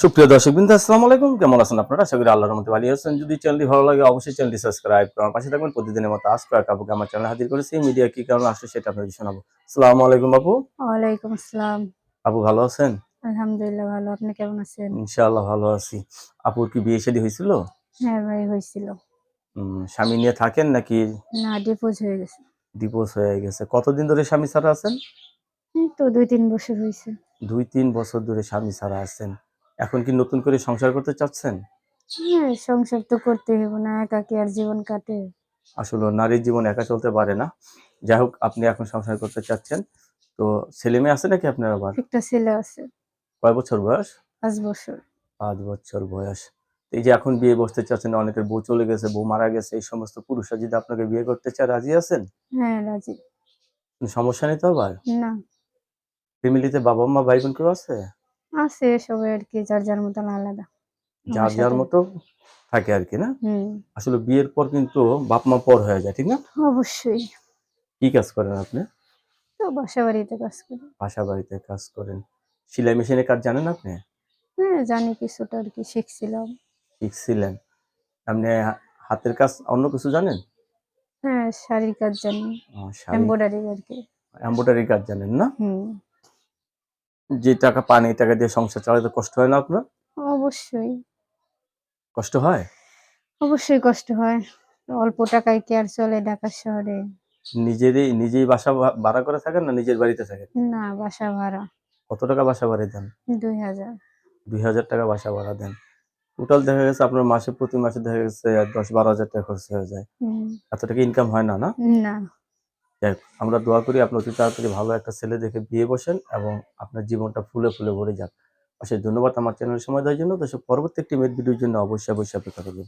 সুপ্রিয় দর্শকবৃন্দ, আসসালামু আলাইকুম। কেমন আছেন আপনারা? আশা করি আল্লাহর রহমতে ভালো আছেন। যদি চ্যানেলটি ভালো লাগে অবশ্যই চ্যানেলটি সাবস্ক্রাইব করে আমার পাশে থাকবেন। প্রতিদিনের মতো আজকে এক আপুকে আমার চ্যানেলে হাজির করেছি। মিডিয়া কি কারণে আসলে সেটা আপনাদের শোনাবো। আসসালামু আলাইকুম আপু। ওয়ালাইকুম আসসালাম। আপু ভালো আছেন? আলহামদুলিল্লাহ ভালো। আপনি কেমন আছেন? ইনশাআল্লাহ ভালো আছি। আপুর কি বিয়ে শাদী হয়েছিল? হ্যাঁ ভাই হইছিল। স্বামী নিয়ে থাকেন নাকি না ডিভোর্স হয়ে গেছে। ডিভোর্স হয়ে গেছে? কতদিন ধরে স্বামী ছাড়া আছেন? এই তো ২-৩ বছর হইছে। ২-৩ বছর ধরে স্বামী ছাড়া আছেন। এখন কি নতুন করে সংসার করতে চাচ্ছেন? হ্যাঁ, সংসার তো করতেই হবে না, একা কি আর জীবন কাটে? আসলে নারীর জীবন একা চলতে পারে না। যাই হোক, আপনি এখন সংসার করতে চাচ্ছেন। তো ছেলে-মেয়ে আছে নাকি আপনার আবার? একটা ছেলে আছে, কয় বছর বয়স? ৫ বছর। ৫ বছর বয়স। এই যে এখন বিয়ে বসতে চাচ্ছেন, অনেকের বউ চলে গেছে, বউ মারা গেছে। এই সমস্ত পুরুষরা যদি আপনাকে বিয়ে করতে চায়, রাজি আছেন? হ্যাঁ, রাজি। কোনো সমস্যা নেই তো আবার? না, ফ্যামিলিতে বাবা-মা, ভাই-বোন কেউ আছে? আছে সবাই আরকি যার, যার মতন আলাদা। আমার যার, যার সাথে মতো থাকে আরকি, না? হুম, আসলে বিয়ের পর কিন্তু বাপ-মা পর হয়ে যায়, ঠিক না? অবশ্যই। কি কাজ করেন আপনি? তো বাসাবাড়িতে কাজ করি। বাসা-বাড়িতে কাজ করেন। সেলাই মেশিনের কাজ জানেন আপনি? হ্যাঁ, জানি কিছুটা আরকি শিখছিলাম। শিখছিলেন। এমনি হাতের কাজ অন্য কিছু জানেন? হ্যাঁ, শাড়ির কাজ জানি। শাড়ি এমব্রয়ডারি আরকি। এমব্রয়ডারি কাজ জানেন না? হুম, যে টাকা পান এই টাকা দিয়ে সংসার চালাতে কষ্ট হয় না আপনার? অবশ্যই। কষ্ট হয়? অবশ্যই কষ্ট হয়। অল্প টাকায় কি আর চলে ঢাকা শহরে? নিজেই বাসা ভাড়া করে থাকেন না নিজের বাড়িতে থাকেন? না, বাসা ভাড়া কত টাকা বাসা ভাড়া দেন? ২,০০০। ৳২,০০০ বাসা ভাড়া দেন। টোটাল দেখা গেছে আপনার প্রতি মাসে দেখা গেছে ১০-১২,০০০ টাকা খরচ হয়ে যায়। হুম, এত টাকা ইনকাম হয় না, না? না। যাই হোক, আমরা দোয়া করি আপনি অতি তাড়াতাড়ি ভালো একটা ছেলে দেখে বিয়ে বসেন এবং আপনার জীবনটা ফুলে, ফুলে ভরে যাক। অশেষ ধন্যবাদ আমার চ্যানেলে সময় দেওয়ার জন্য। দর্শক, পরবর্তী একটি মেড ভিডিওর জন্য অবশ্যই অপেক্ষা করবেন।